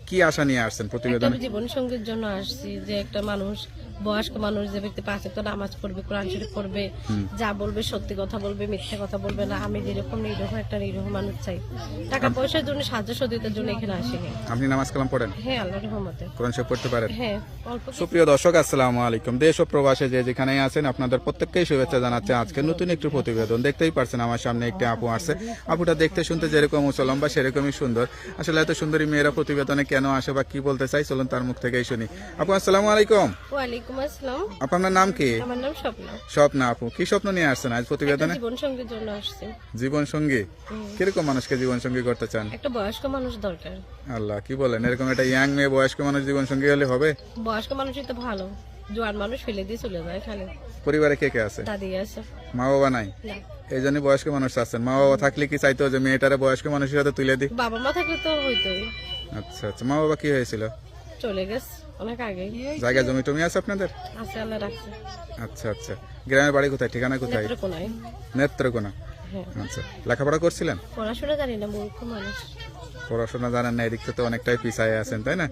কি আশা নিয়ে আসছেন প্রতিবেদনে? একটা জীবন সঙ্গীর জন্য আসছি, যে একটা মানুষ, বয়স্ক মানুষ, যে ব্যক্তি 5 ওয়াক্ত নামাজ পড়বে, কোরআন শরীফ পড়বে, যা বলবে সত্যি কথা বলবে, মিথ্যা কথা বলবে না। আমি যেরকম নিরীহ একটা নিরীহ মানুষ চাই। টাকা পয়সার জন্য, সাহায্য সহযোগিতার জন্য এখানে আসিনি। আপনি নামাজ কালাম পড়েন? হ্যাঁ, আল্লাহর রহমতে। কোরআন শরীফ পড়তে পারেন? হ্যাঁ, অল্প কিছু। সুপ্রিয় দর্শক, আসসালামু আলাইকুম। দেশ ও প্রবাসে যে যেখানেই আছেন আপনাদের প্রত্যেককেই শুভেচ্ছা জানাচ্ছে আজকে নতুন একটি প্রতিবেদন। দেখতেই পারছেন আমার সামনে একটি আপু আসছে। আপুটা দেখতে শুনতে যেরকম উঁচু লম্বা সেরকমই সুন্দর। আসলে এত সুন্দরী মেয়েরা প্রতিবেদনে কেন আসে বা কি বলতে চাই, চলুন তার মুখ থেকেই শুনি। আপু আসসালামু আলাইকুম। ওয়ালাইকুম আসসালাম। আপনার নাম কি? আমার নাম স্বপ্না। স্বপ্না আপু, কি স্বপ্ন নিয়ে আসছেন আজ প্রতিবেদনে? জীবন সঙ্গীর জন্য আসছি। জীবন সঙ্গী? কিরকম মানুষকে জীবন সঙ্গী করতে চান? একটা বয়স্ক মানুষ দরকার। আল্লাহ, কি বলেন, এরকম একটা ইয়াং মেয়ে বয়স্ক মানুষ জীবন সঙ্গী হলে হবে? বয়স্ক মানুষই তো ভালো, জোয়ান মানুষ ফেলে দিয়ে চলে যায় খালি। পরিবারে কে কে আছে? দাদি আছে। মা বাবা নাই? না, এই জন্য বয়স্ক মানুষ চাচ্ছেন। মা বাবা থাকলে কি চাইতো যে মেয়েটারে বয়স্ক মানুষের সাথে তুলে দিই? বাবা মা থাকলে তো হইতোই। আচ্ছা আচ্ছা, মা বাবা কি হয়েছিল? চলে গেছে অনেক আগে। জায়গা জমি টমি আছে আপনাদের? আছে, আল্লাহ রাখছে। আচ্ছা আচ্ছা, গ্রামের বাড়ি কোথায়, ঠিকানা কোথায়? নেত্রকোনায়। নেত্রকোনা। হ্যাঁ। আচ্ছা, লেখাপড়া করছিলেন? পড়াশোনা জানি না, মূর্খ মানুষ। পড়াশোনা জানেন না, এদিক থেকে তো অনেকটাই পিছায় আছেন, তাই না?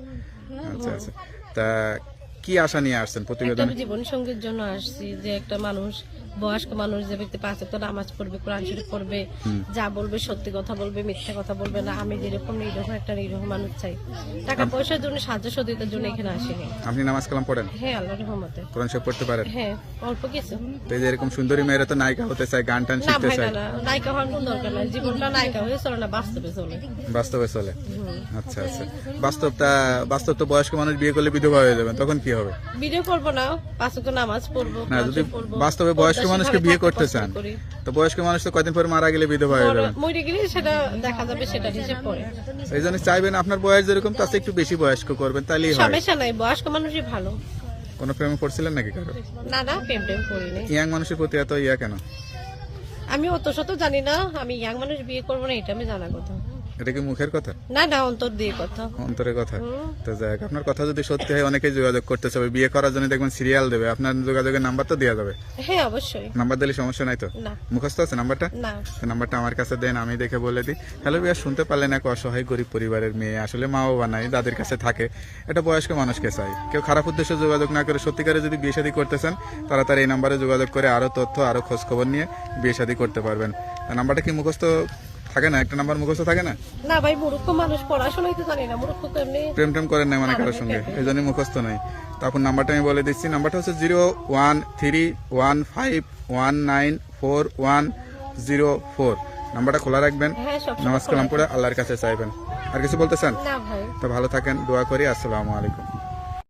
আচ্ছা আচ্ছা, তা কি আশা নিয়ে আসছেন একটা প্রতিবেদনে? জীবন সঙ্গীর জন্য আসছি, যে একটা মানুষ, বয়স্ক মানুষ, যে ব্যক্তি 5 ওয়াক্ত নামাজ পড়বে, কোরআন শরীফ পড়বে, যা বলবে সত্যি কথা বলবে, মিথ্যা কথা বলবে না। আমি যেরকম নিরীহ একটা নিরীহ মানুষ চাই। টাকা পয়সার জন্য, সাহায্য সহযোগিতার জন্য এখানে আসিনি। আপনি নামাজ কালাম পড়েন? হ্যাঁ, আল্লাহর রহমতে। কোরআন শরীফ পড়তে পারেন? হ্যাঁ, অল্প কিছু। তো এই যে এরকম সুন্দরী মেয়েরা তো নায়িকা হতে চায়, গান টান না শিখতে ভাই, চায়। না, নায়িকা হওয়ার কোনো দরকার নাই। জীবনটা নায়িকা হয়ে চলে না, বাস্তবে চলে। বাস্তবে চলে? আচ্ছা আচ্ছা, বাস্তব তো বয়স্ক মানুষ বিয়ে করলে বিধবা হয়ে যাবেন, তখন কি হবে? ভিডিও করবো না, 5 ওয়াক্ত নামাজ পড়বো, না, কোরআন যদি শরীফ পড়বো, বাস্তবে বয়স্ক মানুষকে বিয়ে করতে চান, করি। তো বয়স্ক মানুষ তো কয়দিন পরে মারা গেলে বিধবা হয়ে যাবেন। মরে গেলে সেটা দেখা যাবে, সেটা হিসেব পরে। এই জন্য চাইবেন আপনার বয়স যেরকম তার চেয়ে একটু বেশি বয়স্ক করবেন, তাহলেই হয়। সমস্যা নাই, বয়স্ক মানুষই ভালো। কোনো প্রেমে পড়ছিলেন নাকি কারো? না না, প্রেম টেম করিনি। ইয়াং মানুষের প্রতি এত ইয়া কেন? আমি অত শত জানি না, আমি ইয়াং মানুষ বিয়ে করবো না, এটা আমি জানা কথা। এটা কি মুখের কথা? না না, অন্তর দিয়ে কথা। অন্তরের কথা? তো যাই হোক, আপনার কথা যদি সত্যি হয় অনেকেই যোগাযোগ করতে চাবে বিয়ে করার জন্য, দেখবেন সিরিয়াল দেবে, আপনার যোগাযোগের নাম্বার তো দেওয়া যাবে। হ্যাঁ, অবশ্যই। নাম্বার দিলে সমস্যা নাই তো? না মুখস্থ আছে নাম্বারটা? না। তো নাম্বারটা আমার কাছে দেন, আমি দেখে বলে দিই। হ্যালো বিয়া, শুনতে পারলেন এক অসহায় গরিব পরিবারের মেয়ে, আসলে মা বাবা নাই, দাদির কাছে থাকে, এটা বয়স্ক মানুষকে চাই। কেউ খারাপ উদ্দেশ্যে যোগাযোগ না করে সত্যিকারে যদি বিয়ে শাদী করতে চান, তাড়াতাড়ি এই নাম্বারে যোগাযোগ করে আরো তথ্য, আরো খোঁজ খবর নিয়ে বিয়ে শাদী করতে পারবেন। নাম্বারটা কি মুখস্থ থাকে না? একটা নাম্বার মুখস্থ থাকে না? না ভাই, মূর্খ মানুষ, পড়াশোনাই তো জানি না, মূর্খ কেমনি। প্রেম টেম করেন না মানে কারোর সঙ্গে, এই জন্য মুখস্থ নাই। তারপর নাম্বারটা আমি বলে দিচ্ছি, নাম্বারটা হচ্ছে 013151944104। নাম্বারটা খোলা রাখবেন, হ্যাঁ, সব নামাজ কালাম পড়ে আল্লাহর কাছে চাইবেন। আর কিছু বলতে চান? না ভাই। তো ভালো থাকেন, দোয়া করি। আসসালামু আলাইকুম।